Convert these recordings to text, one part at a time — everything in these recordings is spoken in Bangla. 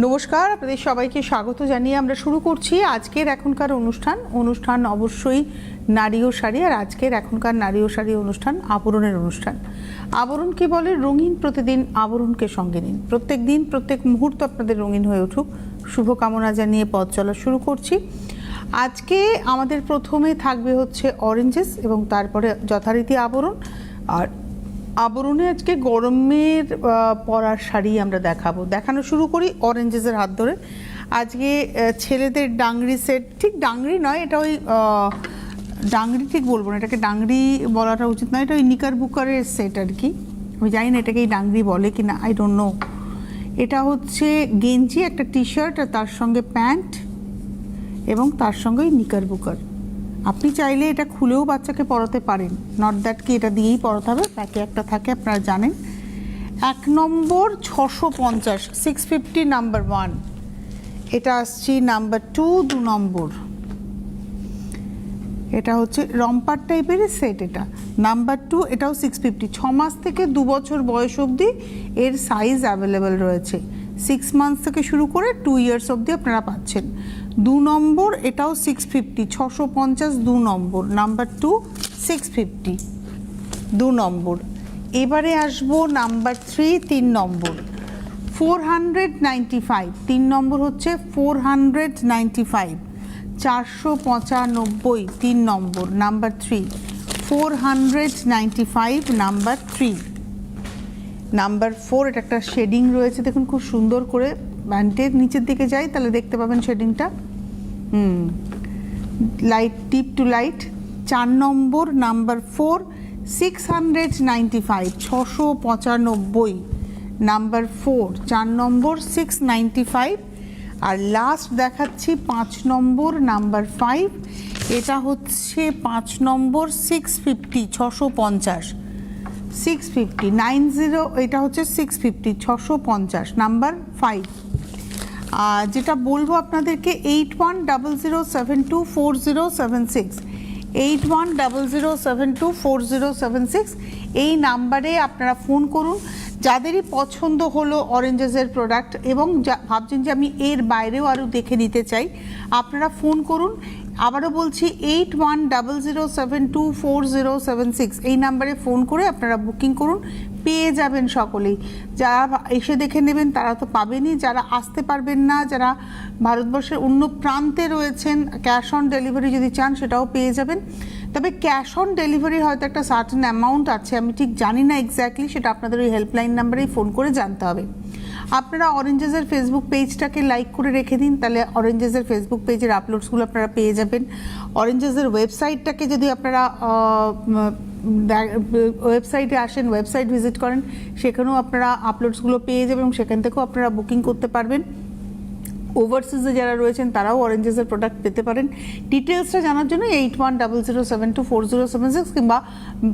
নমস্কার, আপনাদের সবাইকে স্বাগত জানিয়ে আমরা শুরু করছি আজকের এখনকার অনুষ্ঠান অবশ্যই নারী ও শাড়ি। আর আজকের এখনকার নারী ও শাড়ি অনুষ্ঠান আবরণের অনুষ্ঠান। আবরণকে বলে রঙিন প্রতিদিন, আবরণকে সঙ্গে নিন। প্রত্যেক দিন প্রত্যেক মুহূর্ত আপনাদের রঙিন হয়ে উঠুক, শুভকামনা জানিয়ে পথ চলা শুরু করছি। আজকে আমাদের প্রথমে থাকবে হচ্ছে অরেঞ্জেস এবং তারপরে যথারীতি আবরণ। আর আবরণে আজকে গরমের পরার শাড়ি আমরা দেখানো শুরু করি অরেঞ্জেসের হাত ধরে। আজকে ছেলেদের ডাংরি সেট, ঠিক ডাংরি নয়, এটা ওই ডাংরি ঠিক বলবো না, এটাকে ডাংরি বলাটা উচিত নয়, এটা ওই নিকার বুকারের সেট আর কি। আমি জানি না এটাকে এই ডাংরি বলে কি না, আই ডোন্ট নো। এটা হচ্ছে গেঞ্জি, একটা টি শার্ট আর তার সঙ্গে প্যান্ট এবং তার সঙ্গে ওই নিকার বুকার। আপনি চাইলে এটা খুলেও বাচ্চাকে পরাতে পারেন, নট দ্যাট কি এটা দিয়েই পরাতে হবে, প্যাকে একটা থাকে আপনারা জানেন। 1 নম্বর 650, 650 নাম্বার 1। এটা আসছি নাম্বার 2, 2 নম্বর। এটা হচ্ছে রম্পার টাইপের সেট, এটা নাম্বার 2, এটাও 650। 6 মাস থেকে 2 বছর বয়স অবধি এর সাইজ অ্যাভেলেবেল রয়েছে। 6 মান্থস থেকে শুরু করে 2 ইয়ার্স অবধি আপনারা পাচ্ছেন। 2 নম্বর, এটাও 650, 650 2 নম্বর, নাম্বার 2 650 2 নম্বর। এবারে আসবো নাম্বার 3, 3 নম্বর 495। 3 নম্বর হচ্ছে 495, 495 3 নম্বর, নাম্বার 3 495 নাম্বার 3। নাম্বার 4, এটা একটা শেডিং রয়েছে দেখুন খুব সুন্দর করে। প্যান্টের নিচের দিকে যাই তাহলে দেখতে পাবেন শেডিংটা, লাইট ডিপ টু লাইট। 4 নম্বর নাম্বার 4 695, 695 নাম্বার 4, 4 নম্বর 695। আর লাস্ট দেখাচ্ছি 5 নম্বর নাম্বার 5। এটা হচ্ছে 5 নম্বর 650, 650 650 90, এটা হচ্ছে 650 650 নাম্বার 5। যেটা বলবো আপনাদেরকে 8100724076, 8100724076 এই নাম্বারে আপনারা ফোন করুন। যাদেরই পছন্দ হলো অরেঞ্জেসের প্রোডাক্ট এবং ভাবছেন যে আমি এর বাইরেও আরও দেখে নিতে চাই, আপনারা ফোন করুন। আবারও বলছি 8100724076 এই নাম্বারে ফোন করে আপনারা বুকিং করুন, পেয়ে যাবেন সকলেই। যারা এসে দেখে নেবেন তারা তো পাবেনই, যারা আসতে পারবেন না, যারা ভারতবর্ষের অন্য প্রান্তে রয়েছেন, ক্যাশ অন ডেলিভারি যদি চান সেটাও পেয়ে যাবেন। তবে ক্যাশ অন ডেলিভারি হয়তো একটা সার্টেন অ্যামাউন্ট আছে, আমি ঠিক জানি না এক্স্যাক্টলি, সেটা আপনাদের ওই হেল্পলাইন নাম্বারেই ফোন করে জানতে হবে। আপনারা অরেঞ্জেসের ফেসবুক পেজটাকে লাইক করে রেখে দিন, তাহলে অরেঞ্জেসের ফেসবুক পেজের আপলোডসগুলো আপনারা পেয়ে যাবেন। অরেঞ্জেসের ওয়েবসাইটটাকে যদি আপনারা ওয়েবসাইটে আসেন, ওয়েবসাইট ভিজিট করেন, সেখানেও আপনারা আপলোডসগুলো পেয়ে যাবেন এবং সেখান থেকেও আপনারা বুকিং করতে পারবেন। ওভারসিজে যারা রয়েছেন তারাও অরেঞ্জেসের প্রোডাক্ট পেতে পারেন। ডিটেলসটা জানার জন্য 8100724076 কিংবা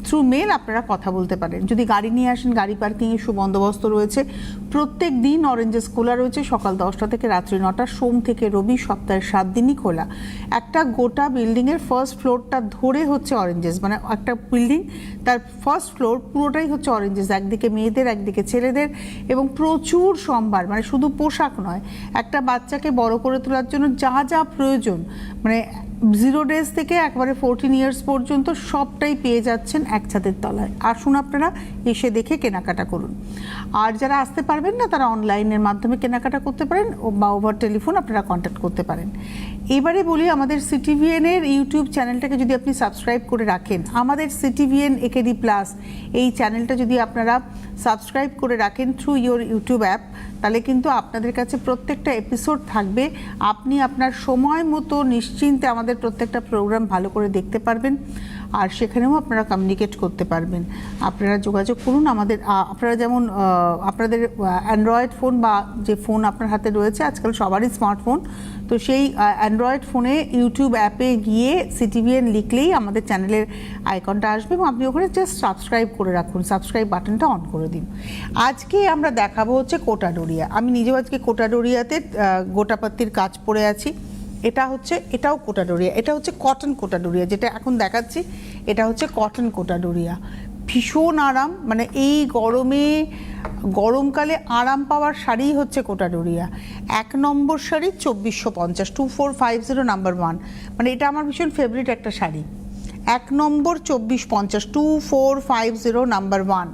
থ্রু মেল আপনারা কথা বলতে পারেন। যদি গাড়ি নিয়ে আসেন, গাড়ি পার্কিংয়ের সুবন্দোবস্ত রয়েছে। প্রত্যেক দিন অরেঞ্জেস খোলা রয়েছে সকাল 10টা থেকে রাত্রি 9টা, সোম থেকে রবি, সপ্তাহের 7 দিনই খোলা। একটা গোটা বিল্ডিংয়ের ফার্স্ট ফ্লোরটা ধরে হচ্ছে অরেঞ্জেস, মানে একটা বিল্ডিং তার ফার্স্ট ফ্লোর পুরোটাই হচ্ছে অরেঞ্জেস, একদিকে মেয়েদের একদিকে ছেলেদের, এবং প্রচুর সম্ভার, মানে শুধু পোশাক নয়, একটা বাচ্চাকে বড় করে তোলার জন্য যা যা প্রয়োজন, মানে 0 ডেজ থেকে একবারে 14 ইয়ার্স পর্যন্ত সবটাই পেয়ে যাচ্ছেন এক ছাদের তলায়। আসুন আপনারা এসে দেখে কেনাকাটা করুন। আর যারা আসতে পারবেন না তারা অনলাইনের মাধ্যমে কেনাকাটা করতে পারেন বা ওভার টেলিফোন আপনারা কন্ট্যাক্ট করতে পারেন। এবারে বলি, আমাদের সিটিভিএন এর ইউটিউব চ্যানেলটাকে যদি আপনি সাবস্ক্রাইব করে রাখেন, আমাদের সিটিভিএন একেডি প্লাস এই চ্যানেলটা যদি আপনারা সাবস্ক্রাইব করে রাখেন থ্রু ইয়োর ইউটিউব অ্যাপ, তাহলে কিন্তু আপনাদের কাছে প্রত্যেকটা এপিসোড থাকবে। আপনি আপনার সময় মতো নিশ্চিন্তে আমাদের প্রত্যেকটা প্রোগ্রাম ভালো করে দেখতে পারবেন, আর সেখানেও আপনারা কমিউনিকেট করতে পারবেন। আপনারা যোগাযোগ করুন আমাদের। আপনারা যেমন আপনাদের অ্যান্ড্রয়েড ফোন বা যে ফোন আপনার হাতে রয়েছে, আজকাল সবারই স্মার্টফোন, তো সেই অ্যান্ড্রয়েড ফোনে ইউটিউব অ্যাপে গিয়ে সিটিভিএন লিখলেই আমাদের চ্যানেলের আইকনটা আসবে এবং আপনি ওখানে জাস্ট সাবস্ক্রাইব করে রাখুন, সাবস্ক্রাইব বাটনটা অন করে দিন। আজকে আমরা দেখাবো হচ্ছে কোটা ডোরিয়া। আমি নিজেও আজকে কোটা ডোরিয়াতে গোটাপাত্তির কাজ পরে আছি। এটাও কোটা ডোরিয়া, এটা হচ্ছে কটন কোটা ডোরিয়া, যেটা এখন দেখাচ্ছি এটা হচ্ছে কটন কোটা ডোরিয়া। ভীষণ আরাম, মানে এই গরমে গরমকালে আরাম পাওয়ার শাড়ি হচ্ছে কোটা ডোরিয়া। 1 নম্বর শাড়ি 2450, 2450 নাম্বার 1, মানে এটা আমার ভীষণ ফেভারিট একটা শাড়ি। 1 নম্বর 2450, 2450 নাম্বার 1,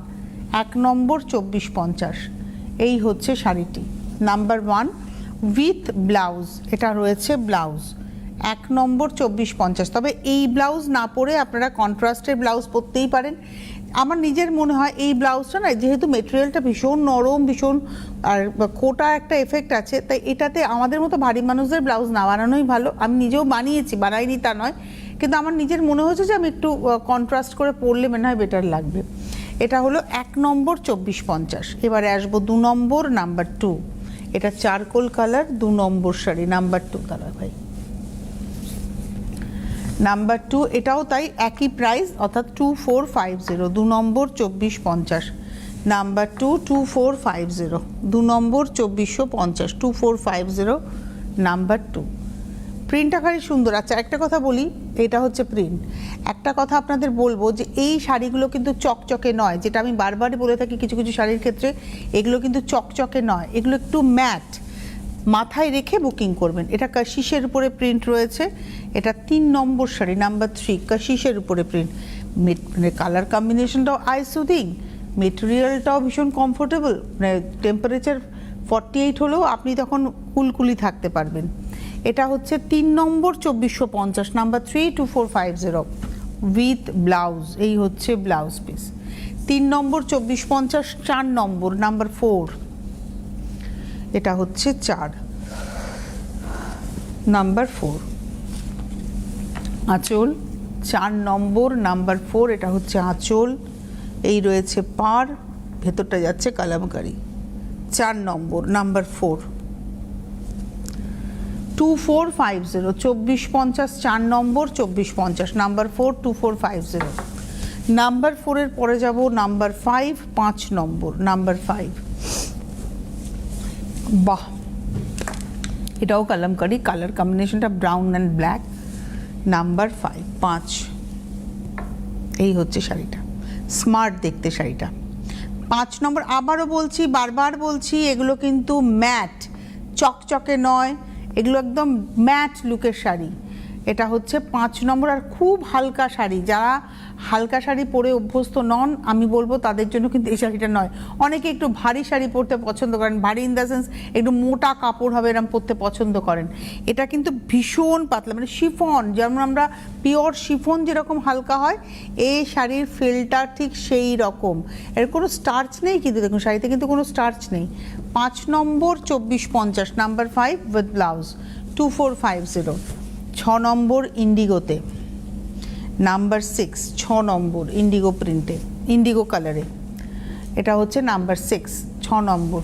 1 নম্বর 2450, এই হচ্ছে শাড়িটি নাম্বার 1 উইথ ব্লাউজ। এটা রয়েছে ব্লাউজ 1 নম্বর 2450। তবে এই ব্লাউজ না পরে আপনারা কন্ট্রাস্টের ব্লাউজ পরতেই পারেন। আমার নিজের মনে হয় এই ব্লাউজটা না, যেহেতু মেটেরিয়ালটা ভীষণ নরম, ভীষণ আর কোটা একটা এফেক্ট আছে, তাই এটাতে আমাদের মতো ভারী মানুষদের ব্লাউজ না বানানোই ভালো। আমি নিজেও বানিয়েছি, বানাইনি তা নয়, কিন্তু আমার নিজের মনে হয়েছে যে আমি একটু কন্ট্রাস্ট করে পরলে মনে হয় বেটার লাগবে। এটা হলো 1 নম্বর 2450। এবারে আসবো 2 নম্বর নাম্বার 2। এটা চারকোল কালার 2 নম্বর শাড়ি নাম্বার 2 কালার ভাই। নাম্বার 2 এটাও তাই একই প্রাইস, অর্থাৎ 2450, 2 নম্বর 2450, নাম্বার 2 2450, 2 নম্বর 2450, 2450 নাম্বার 2। প্রিন্টটা খালি সুন্দর। আচ্ছা একটা কথা বলি, এটা হচ্ছে প্রিন্ট। একটা কথা আপনাদের বলবো যে এই শাড়িগুলো কিন্তু চকচকে নয়, যেটা আমি বারবারই বলে থাকি কিছু কিছু শাড়ির ক্ষেত্রে, এগুলো কিন্তু চকচকে নয়, এগুলো একটু ম্যাট। মাথায় রেখে বুকিং করবেন। এটা কাশিসের উপরে প্রিন্ট রয়েছে। এটা 3 নম্বর শাড়ি নাম্বার 3, কাশিসের উপরে প্রিন্ট। মানে কালার কম্বিনেশনটাও আই সুদিং, মেটেরিয়ালটাও ভীষণ কমফোর্টেবল, মানে টেম্পারেচার 48 হলেও আপনি তখন কুলকুলি থাকতে পারবেন। এটা হচ্ছে 3 নম্বর 2450, নাম্বার 3, 2450 উইথ ব্লাউজ। এই হচ্ছে ব্লাউজ পিস। 3 নম্বর 2450, 4 নম্বর নাম্বার 4, এটা হচ্ছে 4 নাম্বার 4 আঁচল। 4 নম্বর নাম্বার 4, এটা হচ্ছে আঁচল। এই রয়েছে পাড়, ভেতরটা যাচ্ছে কালামকারি। 4 নম্বর নাম্বার 4, 2450, 2450, 4 নম্বর 2450, নাম্বার 4, 2450। নাম্বার 4 এর পরে যাব নাম্বার 5, 5 নম্বর নাম্বার 5। বাহ, এটাও কালামকারি, কালার কম্বিনেশনটা ব্রাউন অ্যান্ড ব্ল্যাক, নাম্বার 5, 5। এই হচ্ছে শাড়িটা, স্মার্ট দেখতে শাড়িটা। 5 নম্বর, আবারও বলছি, বারবার বলছি, এগুলো কিন্তু ম্যাট, চকচকে নয়, এগুলো একদম ম্যাট লুকের শাড়ি। এটা হচ্ছে 5 নম্বর, আর খুব হালকা শাড়ি। যারা হালকা শাড়ি পরে অভ্যস্ত নন, আমি বলবো তাদের জন্য কিন্তু এই শাড়িটা নয়। অনেকে একটু ভারী শাড়ি পরতে পছন্দ করেন, ভারী ইন দ্য সেন্স একটু মোটা কাপড় হবে এরকম পরতে পছন্দ করেন। এটা কিন্তু ভীষণ পাতলা, মানে শিফন, যেমন আমরা পিওর শিফন যেরকম হালকা হয়, এই শাড়ির ফিলটা ঠিক সেই রকম। এর কোনো স্টার্চ নেই, কিন্তু দেখুন শাড়িতে কিন্তু কোনো স্টার্চ নেই। 5 নম্বর 2450, নাম্বার 5 উইথ ব্লাউজ, 2450। 6 নম্বর ইন্ডিগোতে, নাম্বার 6, 6 নম্বর ইন্ডিগো প্রিন্টে, ইন্ডিগো কালারে। এটা হচ্ছে নাম্বার 6, 6 নম্বর।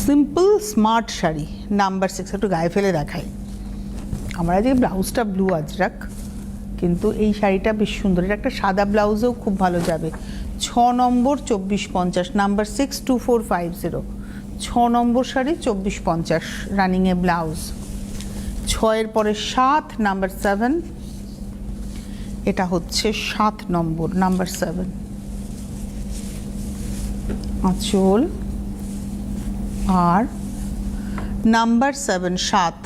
Simple smart sari number 6। একটু গায়ে ফেলে দেখাই। আমার আজকে ব্লাউজটা ব্লু আজরাক, কিন্তু এই শাড়িটা বেশ সুন্দর। এটা একটা সাদা ব্লাউজেও খুব ভালো যাবে। 6 নম্বর 2450, নাম্বার 6, 2450। 6 নম্বর শাড়ি 2450, রানিংয়ে ব্লাউজ। 6 এর পরে 7, নাম্বার 7। এটা হচ্ছে 7 নম্বর নাম্বার 7, আঁচল আর নাম্বার 7, 7,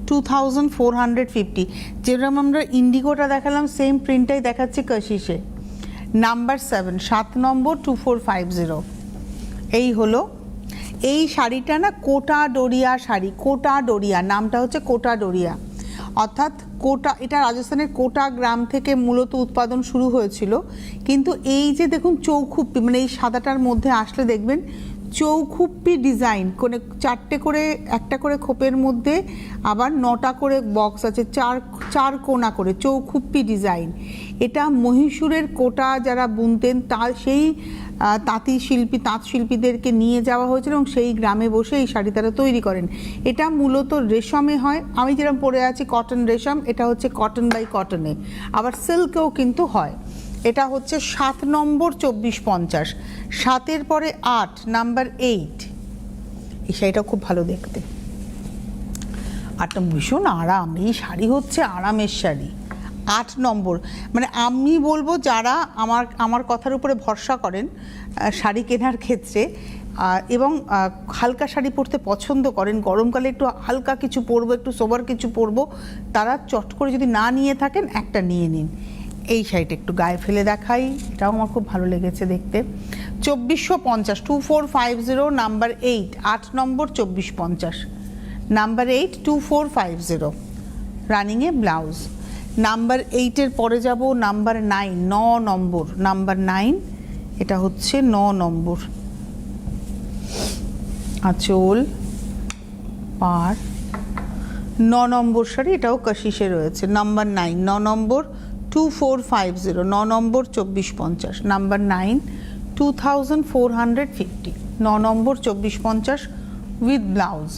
2450। যেরকম আমরা ইন্ডিগোটা দেখালাম, সেম প্রিন্টটাই দেখাচ্ছে কাশিসে। নাম্বার 7, 7 নম্বর 2450। এই হলো এই শাড়িটা না, কোটা ডোরিয়া শাড়ি। কোটা ডোরিয়া নামটা হচ্ছে কোটা ডোরিয়া, অর্থাৎ কোটা, এটা রাজস্থানের কোটা গ্রাম থেকে মূলত উৎপাদন শুরু হয়েছিল। কিন্তু এই যে দেখুন চৌখুপ্পি, মানে এই সাদাটার মধ্যে আসলে দেখবেন চৌখুপ্পি ডিজাইন, কোনে 4টে করে, একটা করে খোপের মধ্যে আবার 9টা করে বক্স আছে, 4 কোনা করে চৌখুপ্পি ডিজাইন। এটা মহীশূরের কোটা যারা বুনতেন, তার সেই তাঁত শিল্পীদেরকে নিয়ে যাওয়া হয়েছিল এবং সেই গ্রামে বসে এই শাড়ি তারা তৈরি করেন। এটা মূলত রেশমে হয়, আমি যেরকম পরে আছি কটন রেশম, এটা হচ্ছে কটন বাই কটনে, আবার সিল্কেও কিন্তু হয়। এটা হচ্ছে 7 নম্বর 2450, 7-এর পরে 8, নাম্বার 8। এই শাড়িটা খুব ভালো দেখতে, আরটা ভীষণ আরাম। এই শাড়ি হচ্ছে আরামের শাড়ি, 8 নম্বর, মানে আমি বলবো যারা আমার কথার উপরে ভরসা করেন শাড়ি কেনার ক্ষেত্রে এবং হালকা শাড়ি পরতে পছন্দ করেন, গরমকালে একটু হালকা কিছু পরবো, একটু সোবার কিছু পরবো, তারা চট করে যদি না নিয়ে থাকেন একটা নিয়ে নিন। এই শাড়িটা একটু গায়ে ফেলে দেখাই, এটাও আমার খুব ভালো লেগেছে দেখতে। 2450, 2450, নাম্বার 8, 8 নম্বর 2450, নাম্বার 8, 2450, রানিংয়ে ব্লাউজ। নাম্বার 8-এর পরে যাব নাম্বার 9, 9 নম্বর, নাম্বার 9, এটা হচ্ছে 9 নম্বর, আঁচল পার 9 নম্বর শাড়ি, এটাও কাশিসে রয়েছে। নাম্বার 9, 9 নম্বর 2450, 9 নম্বর 2450, নাম্বার 9, 2450, 9 নম্বর 2450 উইথ ব্লাউজ।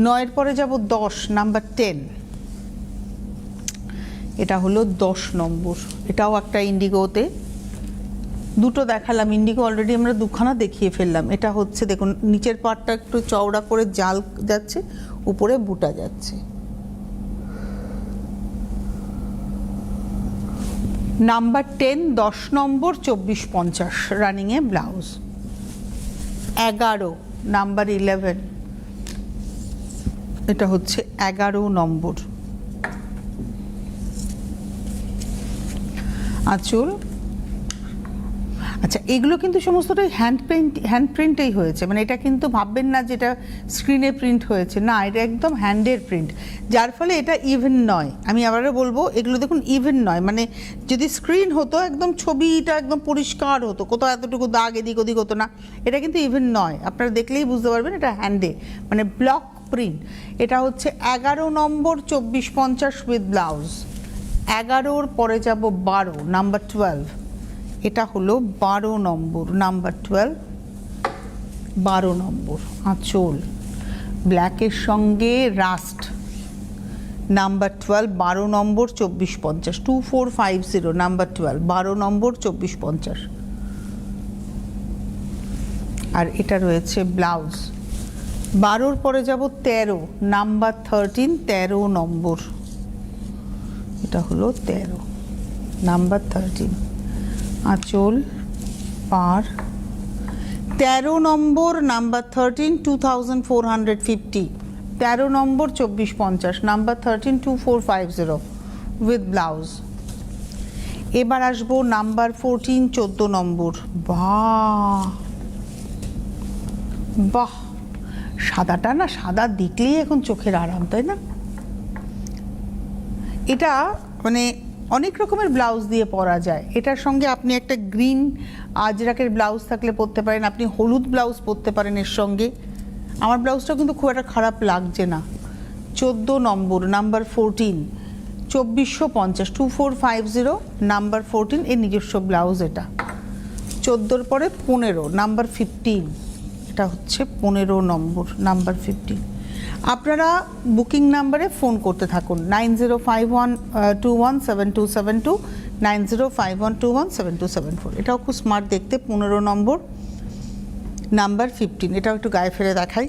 9-এর পরে যাব 10, নাম্বার 10, এটা হলো 10 নম্বর, এটাও একটা ইন্ডিগোতে, দুটো দেখালাম, ইন্ডিগো অলরেডি আমরা দুখানা দেখিয়ে ফেললাম। এটা হচ্ছে দেখুন নিচের পাটটা একটু চওড়া করে জাল যাচ্ছে, উপরে বুটা যাচ্ছে। নাম্বার 10, 10 নম্বর 2450, রানিংয়ে ব্লাউজ। 11, নাম্বার 11, এটা হচ্ছে 11 নম্বর, আঁচল। আচ্ছা, এগুলো কিন্তু সমস্তটাই হ্যান্ড প্রিন্টেই হয়েছে, মানে এটা কিন্তু ভাববেন না যেটা স্ক্রিনে প্রিন্ট হয়েছে, না, এটা একদম হ্যান্ডের প্রিন্ট, যার ফলে এটা ইভেন নয়। আমি আবারও বলবো, এগুলো দেখুন ইভেন নয়, মানে যদি স্ক্রিন হতো একদম ছবিটা একদম পরিষ্কার হতো, কোথাও এতটুকু দাগ এদিক ওদিক হতো না, এটা কিন্তু ইভেন নয়, আপনারা দেখলেই বুঝতে পারবেন এটা হ্যান্ডে, মানে ব্লক প্রিন্ট। এটা হচ্ছে 11 নম্বর 2450 উইথ ব্লাউজ। 11-ওর পরে যাব 12, নাম্বার 12, এটা হলো 12 নম্বর, নাম্বার 12, 12 নম্বর, আঁচল ব্ল্যাকের সঙ্গে রাস্ট, নাম্বার 12, 12 নম্বর 2450, 2450, নাম্বার 12, 12 নম্বর 2450, আর এটা রয়েছে ব্লাউজ। 12-ওর পরে যাব 13, নাম্বার 13, 13 নম্বর, এটা হলো 13, নাম্বার 13, আঁচল পার 13 নম্বর, নাম্বার 13, 2450, 13 নম্বর 2450, নাম্বার 13, 2450 উইথ ব্লাউজ। এবার আসবো নাম্বার 14, 14 নম্বর। বাহ বাহ, সাদাটা না, সাদা দেখলেই এখন চোখের আরাম, তাই না? এটা মানে অনেক রকমের ব্লাউজ দিয়ে পরা যায়, এটার সঙ্গে আপনি একটা গ্রিন আজরাকের ব্লাউজ থাকলে পরতে পারেন, আপনি হলুদ ব্লাউজ পরতে পারেন এর সঙ্গে। আমার ব্লাউজটা কিন্তু খুব একটা খারাপ লাগছে না। 14 নম্বর, নাম্বার 14, 2450, 2450, নাম্বার 14, এর নিজস্ব ব্লাউজ এটা। 14-র পরে 15, নাম্বার 15, এটা হচ্ছে 15 নম্বর, নাম্বার 15। আপনারা বুকিং নাম্বারে ফোন করতে থাকুন, 9051217272, 9051217274। এটাও খুব স্মার্ট দেখতে, 15 নম্বর, নাম্বার 15। এটাও একটু গায়ে ফেলে দেখাই।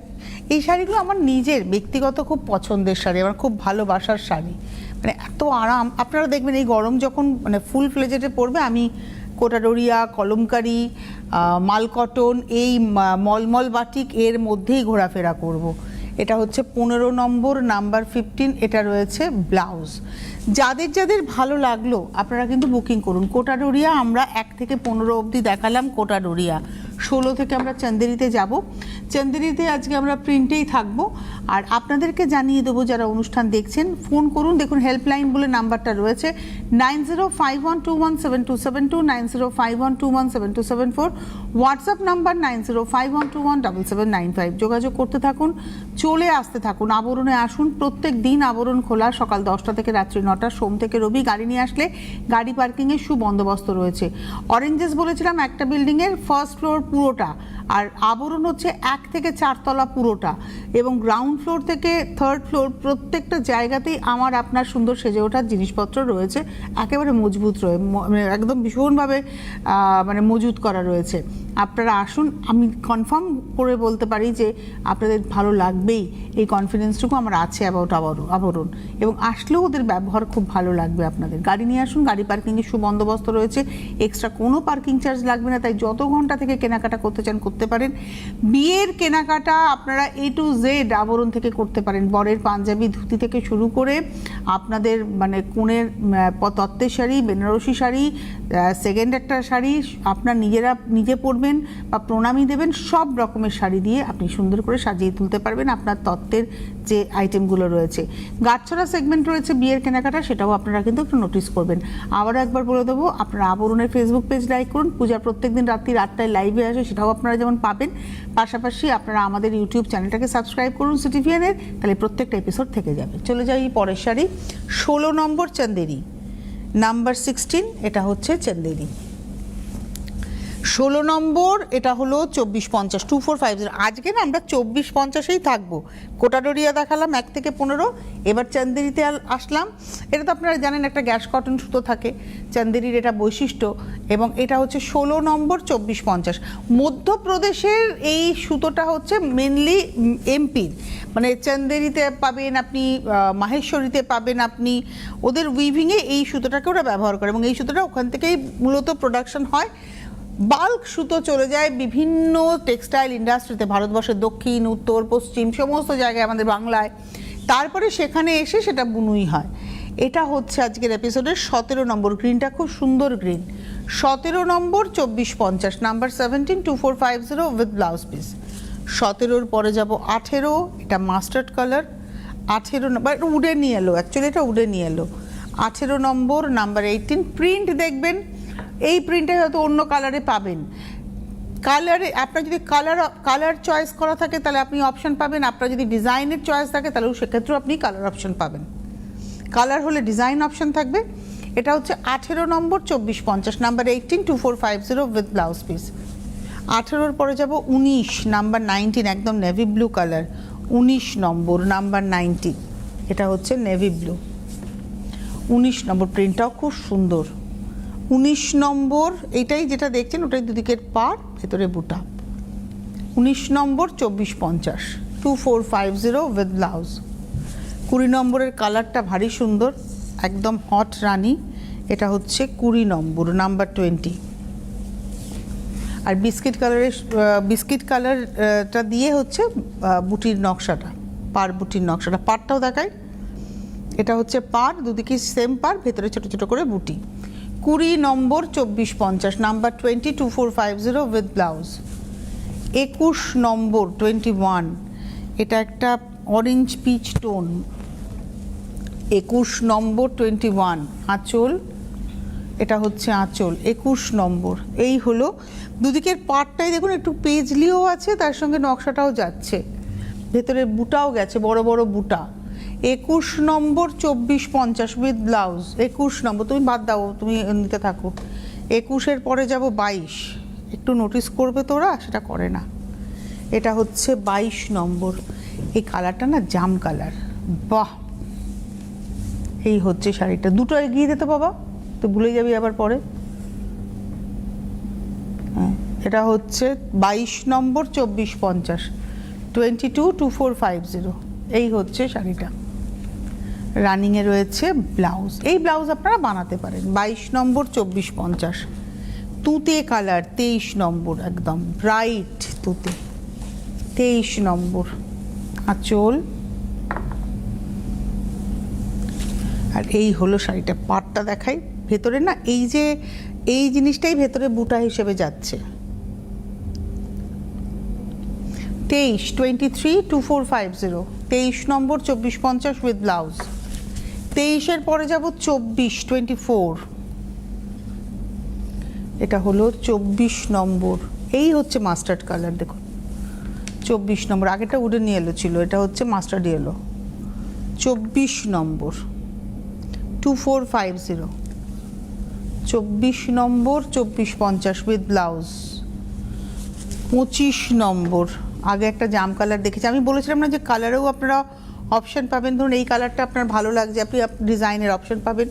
এই শাড়িগুলো আমার নিজের ব্যক্তিগত খুব পছন্দের শাড়ি, আমার খুব ভালোবাসার শাড়ি, মানে এত আরাম। আপনারা দেখবেন এই গরম যখন মানে ফুল ফ্লেজেটে পড়বে, আমি কোটাডোরিয়া, কলমকারি, মাল কটন, এই মলমল বাটিক এর মধ্যেই ঘোরাফেরা করব। এটা হচ্ছে 15 নম্বর, নাম্বার 15, এটা রয়েছে ব্লাউজ। যাদের যাদের ভালো লাগলো আপনারা কিন্তু বুকিং করুন। কোটাডোরিয়া আমরা 1 থেকে 15 অবধি দেখালাম, কোটাডোরিয়া 16 থেকে আমরা চান্দেরিতে যাব। চান্দেরিতে আজকে আমরা প্রিন্টেই থাকবো। আর আপনাদেরকে জানিয়ে দেবো যারা অনুষ্ঠান দেখছেন, ফোন করুন। দেখুন হেল্পলাইন বলে নাম্বারটা রয়েছে, 9051217272, 9051217274, হোয়াটসঅ্যাপ নাম্বার 9051217795। যোগাযোগ করতে থাকুন, চলে আসতে থাকুন, আবরণে আসুন। প্রত্যেক দিন আবরণ খোলা সকাল 10টা থেকে রাত্রি 9টা, সোম থেকে রবি। গাড়ি নিয়ে আসলে গাড়ি পার্কিংয়ের সুবন্দোবস্ত রয়েছে। অরেঞ্জেস বলেছিলাম একটা বিল্ডিংয়ের ফার্স্ট ফ্লোর পুরোটা, আর আবরণ হচ্ছে 1 থেকে 4 তলা পুরোটা, এবং গ্রাউন্ড ফ্লোর থেকে 3rd ফ্লোর প্রত্যেকটা জায়গাতেই আমার আপনার সুন্দর সেজে ওঠার জিনিসপত্র রয়েছে, একেবারে মজবুত রয়ে, একদম ভীষণভাবে মানে মজুত করা রয়েছে। আপনারা আসুন, আমি কনফার্ম করে বলতে পারি যে আপনাদের ভালো লাগবেই, এই কনফিডেন্সটুকু আমার আছে অ্যাবাউট আবরণ, এবং আসলেও ওদের ব্যবহার খুব ভালো লাগবে আপনাদের। গাড়ি নিয়ে আসুন, গাড়ি পার্কিংয়ের সুবন্দোবস্ত রয়েছে, এক্সট্রা কোনো পার্কিং চার্জ লাগবে না, তাই যত ঘন্টা থেকে কেনাকাটা করতে চান করতে পারেন। বিয়ের কেনাকাটা আপনারা A to Z আবরণ থেকে করতে পারেন, বরের পাঞ্জাবি ধুতি থেকে শুরু করে আপনাদের মানে কনের তত্ত্বের শাড়ি, বেনারসি শাড়ি, সেকেন্ড একটা শাড়ি আপনার নিজে পরবেন বা প্রণামী দেবেন, সব রকমের শাড়ি দিয়ে আপনি সুন্দর করে সাজিয়ে তুলতে পারবেন আপনার তত্ত্বের যে আইটেমগুলো রয়েছে। গাছছড়া সেগমেন্ট রয়েছে বিয়ের কেনাকাটা, সেটাও আপনারা কিন্তু একটু নোটিস করবেন। আবারও একবার বলে দেবো, আপনারা আবরণের ফেসবুক পেজ লাইক করুন, পূজা প্রত্যেকদিন রাত্রি 8টায় লাইভে আসে, সেটাও আপনারা যেমন পাবেন। পাশাপাশি আপনারা আমাদের ইউটিউব চ্যানেলটাকে সাবস্ক্রাইব করুন সিটিভিএনের, তাহলে প্রত্যেকটা এপিসোড থেকে যাবে। চলে যাই পরের শাড়ি, 16 নম্বর চন্দেরি, নাম্বার 16, এটা হচ্ছে চন্দেরি। 16 নম্বর, এটা হলো 2450, 2450। আজকে না আমরা 2450-এই থাকবো। কোটাডোরিয়া দেখালাম 1 থেকে 15, এবার চান্দেরিতে আসলাম। এটা তো আপনারা জানেন একটা গ্যাস কটন সুতো থাকে, চান্দেরির এটা বৈশিষ্ট্য, এবং এটা হচ্ছে 16 নম্বর 2450। মধ্যপ্রদেশের এই সুতোটা হচ্ছে মেনলি এমপির, মানে চান্দেরিতে পাবেন আপনি, মাহেশ্বরীতে পাবেন আপনি, ওদের উইভিংয়ে এই সুতোটাকে ওরা ব্যবহার করে, এবং এই সুতোটা ওখান থেকেই মূলত প্রোডাকশন হয়। বাল্ক সুতো চলে যায় বিভিন্ন টেক্সটাইল ইন্ডাস্ট্রিতে, ভারতবর্ষের দক্ষিণ, উত্তর, পশ্চিম সমস্ত জায়গায়, আমাদের বাংলায়, তারপরে সেখানে এসে সেটা বুনুই হয়। এটা হচ্ছে আজকের এপিসোডের 17 নম্বর, গ্রিনটা খুব সুন্দর গ্রিন। 17 নম্বর 2450, নাম্বার 17, 2450 উইথ ব্লাউজ পিস। 17-র পরে যাব 18, এটা মাস্টার্ড কালার। 18 নম্বর উডেন ইয়েলো, অ্যাকচুয়ালি এটা উডেন ইয়েলো। 18 নম্বর, নাম্বার 18। প্রিন্ট দেখবেন, এই প্রিন্টে হয়তো অন্য কালারে পাবেন। কালারে আপনার যদি কালার চয়েস করা থাকে তাহলে আপনি অপশন পাবেন, আপনার যদি ডিজাইনের চয়েস থাকে তাহলেও সেক্ষেত্রেও আপনি কালার অপশন পাবেন। কালার হলে ডিজাইন অপশন থাকবে। এটা হচ্ছে 18 নম্বর 2450, নাম্বার 18, 2450 উইথ ব্লাউজ পিস। 18-র পরে যাব 19, নাম্বার 19, একদম নেভি ব্লু কালার। 19 নম্বর, নাম্বার 90, এটা হচ্ছে নেভি ব্লু। 19 নম্বর, প্রিন্টটাও খুব সুন্দর। 19 নম্বর, এটাই যেটা দেখছেন ওটাই দুদিকের পার, ভেতরে বুটা। 19 নম্বর 2450, 2450 উইথ ব্লাউজ। 20 নম্বরের কালারটা ভারী সুন্দর, একদম হট রানি। এটা হচ্ছে 20 নম্বর, নাম্বার 20। আর বিস্কিট কালারটা দিয়ে হচ্ছে বুটির নকশাটা, পার বুটির নকশাটা। পারটাও দেখায়, এটা হচ্ছে পার, দুদিকে সেম পার, ভেতরে ছোট ছোট করে বুটি। 20 নম্বর 2450, নাম্বার 20, 2450 উইথ ব্লাউজ। 21 নম্বর 21, এটা একটা অরেঞ্জ পিচ টোন। 21 নম্বর 21, আঁচল, এটা হচ্ছে আঁচল। 21 নম্বর, এই হলো দুদিকের পাটটাই দেখুন একটু পেজলিও আছে, তার সঙ্গে নকশাটাও যাচ্ছে, ভেতরে বুটাও গেছে, বড় বড় বুটা। 21 নম্বর 2450 উইথ ব্লাউজ। 21 নম্বর, তুমি বাদ দাও, তুমি নিতে থাকো। 21-এর পরে যাব 22, একটু নোটিস করবে তোরা, সেটা করে না। এটা হচ্ছে 22 নম্বর, এই কালারটা না জাম কালার, বাহ! এই হচ্ছে শাড়িটা। দুটো এগিয়ে দিতে বাবা, তো ভুলে যাবি আবার পরে। হ্যাঁ, এটা হচ্ছে 22 নম্বর 2450, 22, 2450, এই হচ্ছে শাড়িটা। রানিংয়ে রয়েছে ব্লাউজ, এই ব্লাউজ আপনারা বানাতে পারেন। 22 নম্বর 2450, তুতে কালার, 23 নম্বর, একদম ব্রাইট তুতে। 23 নম্বর, আঁচল, আর এই হলো শাড়িটা। পাটটা দেখাই, ভেতরে না এই জিনিসটাই ভেতরে বুটা হিসেবে যাচ্ছে। 23, 23, 2450, 23 নম্বর 2450 উইথ ব্লাউজ। 23-এর পরে যাব 24, 24, এটা হলো 24 নম্বর, এই হচ্ছে মাস্টার্ড কালার, দেখুন 24 নম্বর। আগেটা উডেন ইয়েলো ছিল, এটা হচ্ছে mustard yellow. 24 number 2450, 24 number 2450 with blouse. 25 নম্বর, আগে একটা জাম কালার দেখেছি, আমি বলেছিলাম না যে কালারেও আপনারা অপশন পাবেন। ধরুন এই কালারটা আপনার ভালো লাগছে, আপনি ডিজাইনের অপশন পাবেন,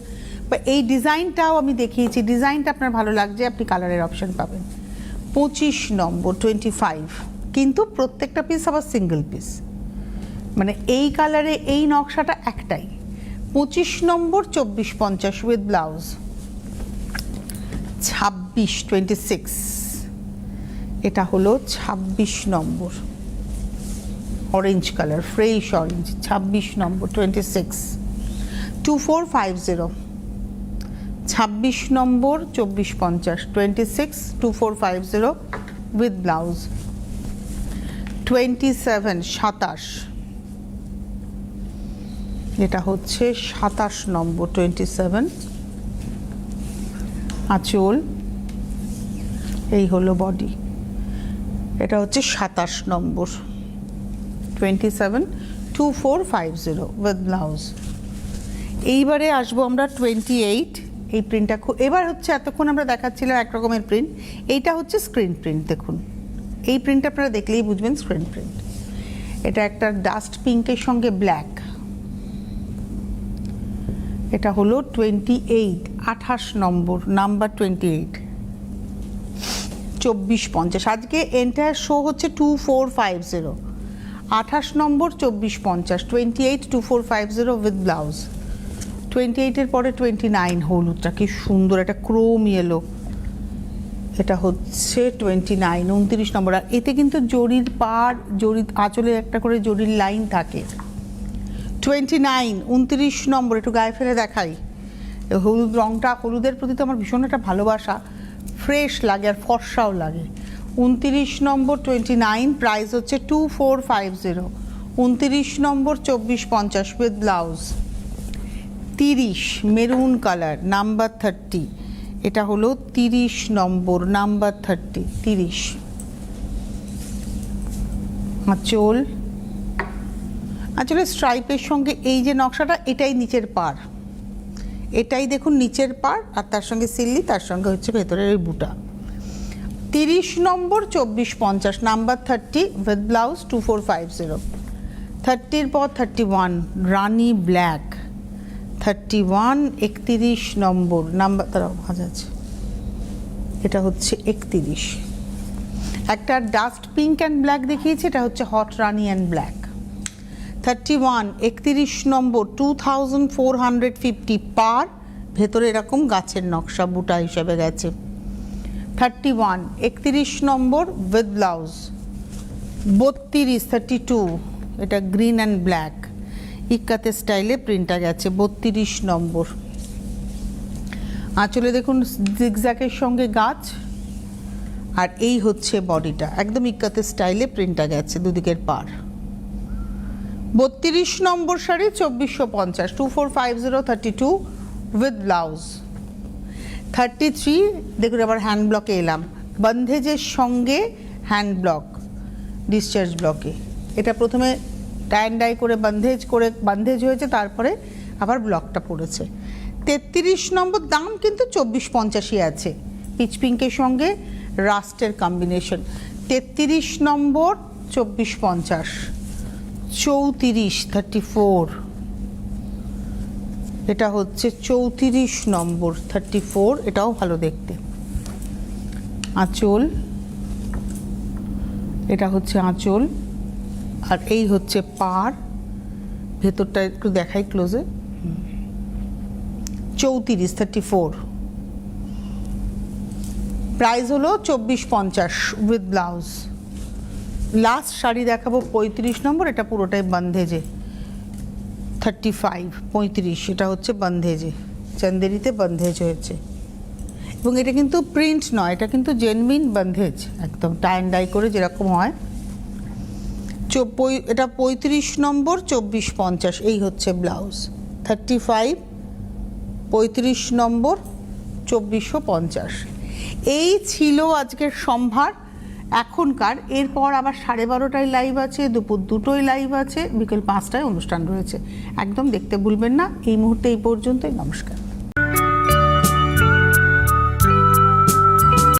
বা এই ডিজাইনটাও আমি দেখিয়েছি, ডিজাইনটা আপনার ভালো লাগছে, আপনি কালারের অপশন পাবেন। 25 নম্বর 25, কিন্তু প্রত্যেকটা পিস আবার সিঙ্গেল পিস, মানে এই কালারে এই নকশাটা একটাই। 25 নম্বর 2450 উইথ ব্লাউজ। 26 এটা হলো 26 নম্বর অরেঞ্জ কালার, ফ্রেশ অরেঞ্জ। 26 নম্বর 26 2450। 26 নম্বর 2450 26 2450 উইথ ব্লাউজ। 27 27 এটা হচ্ছে 27 নম্বর 27 আঁচল, এই হলো বডি, এটা হচ্ছে 27 নম্বর 27 2450 উইথ ব্লাউজ। এইবারে আসবো আমরা 28। এই প্রিন্টটা এবার হচ্ছে, এতক্ষণ আমরা দেখাচ্ছিলাম এক রকমের প্রিন্ট, এইটা হচ্ছে স্ক্রিন প্রিন্ট। দেখুন এই প্রিন্ট আপনারা দেখলেই বুঝবেন স্ক্রিন প্রিন্ট। এটা একটা ডাস্ট পিঙ্কের সঙ্গে ব্ল্যাক। এটা হলো 28 28 নম্বর, নাম্বার 28 2450। আজকে এন্টায়ার শো হচ্ছে 2450। 28 নম্বর 2450 28 2450 উইথ ব্লাউজ। 28 এর পরে 29 হলুদটা কি সুন্দর, একটা ক্রোম ইয়েলো। এটা হচ্ছে 29 29 নম্বর। আর এতে কিন্তু জরির পাড়, জরি আঁচলে একটা করে জরির লাইন থাকে। 29 29 নম্বর, একটু গায়ে ফেলে দেখাই। হলুদ রঙটা, হলুদের প্রতি তো আমার ভীষণ একটা ভালোবাসা, ফ্রেশ লাগে আর ফর্সাও লাগে। 29 নম্বর 29, প্রাইস হচ্ছে 2450। 29 নম্বর 2450 with blouse. 30 maroon colour, number 30। এটা হলো 30 নম্বর, নাম্বার 30 30। আঁচল, আঁচলের স্ট্রাইপের সঙ্গে এই যে নকশাটা, এটাই নিচের পাড়, এটাই দেখুন নিচের পাড়, আর তার সঙ্গে সিল্লি, তার সঙ্গে হচ্ছে ভেতরের ওই বুটা। 30 নম্বর 2450, নাম্বার 30 উইথ ব্লাউজ 2450। 30-র পর 31 রানি ব্ল্যাক। 31 31 নম্বর, নাম্বার তারাও ভাজ আছে, এটা হচ্ছে 31। একটা ডাস্ট পিঙ্ক অ্যান্ড ব্ল্যাক দেখিয়েছি, এটা হচ্ছে হট রানি অ্যান্ড ব্ল্যাক। 31 31 নম্বর 2450 পার, ভেতরে এরকম গাছের নকশা বুটা হিসেবে গেছে। 31 31 নম্বর উইথ ব্লাউজ। 32 32 এটা গ্রিন অ্যান্ড ব্ল্যাক, ইক্কাতে স্টাইলে প্রিন্টটা গেছে। 32 নম্বর। আঁচলে দেখুন জিগজ্যাগের সঙ্গে গাছ, আর এই হচ্ছে বডিটা, একদম ইক্কাতে স্টাইলে প্রিন্টটা গেছে, দুদিকের পার। 32 নম্বর শাড়ি 2450 2450 32 উইথ ব্লাউজ। 33 দেখুন আবার হ্যান্ড ব্লকে এলাম, বন্ধেজের সঙ্গে হ্যান্ড ব্লক, ডিসচার্জ ব্লকে। এটা প্রথমে টাই অ্যান্ড ডাই করে বন্ধেজ হয়েছে, তারপরে আবার ব্লকটা পড়েছে। 33 নম্বর, দাম কিন্তু 2450 আছে, পিচ পিঙ্কের সঙ্গে রাস্টের কম্বিনেশন। 33 নম্বর 2450। 34 34 এটা হচ্ছে 34 নম্বর 34, এটাও ভালো দেখতে। আঁচল, এটা হচ্ছে আঁচল, আর এই হচ্ছে পাড়, ভেতরটা একটু দেখাই ক্লোজে। 34 34, প্রাইস হলো 2450 উইথ ব্লাউজ। লাস্ট শাড়ি দেখাবো 35 নম্বর, এটা পুরোটাই বন্ধেজে। 35 35 এটা হচ্ছে বন্ধেজে, চন্দেরিতে বন্ধেজ হয়েছে, এবং এটা কিন্তু প্রিন্ট নয়, এটা কিন্তু জেনুইন বন্ধেজ, একদম টাই অ্যান্ড ডাই করে যেরকম হয়। এটা 35 নম্বর 2450, এই হচ্ছে ব্লাউজ। 35 35 নম্বর 2450। এই ছিল আজকের সম্ভার এখনকার। এরপর আবার 12:30টায় লাইভ আছে, দুপুর 2টোয় লাইভ আছে, বিকেল 5টায় অনুষ্ঠান রয়েছে, একদম দেখতে ভুলবেন না। এই মুহূর্তে এই পর্যন্তই, নমস্কার।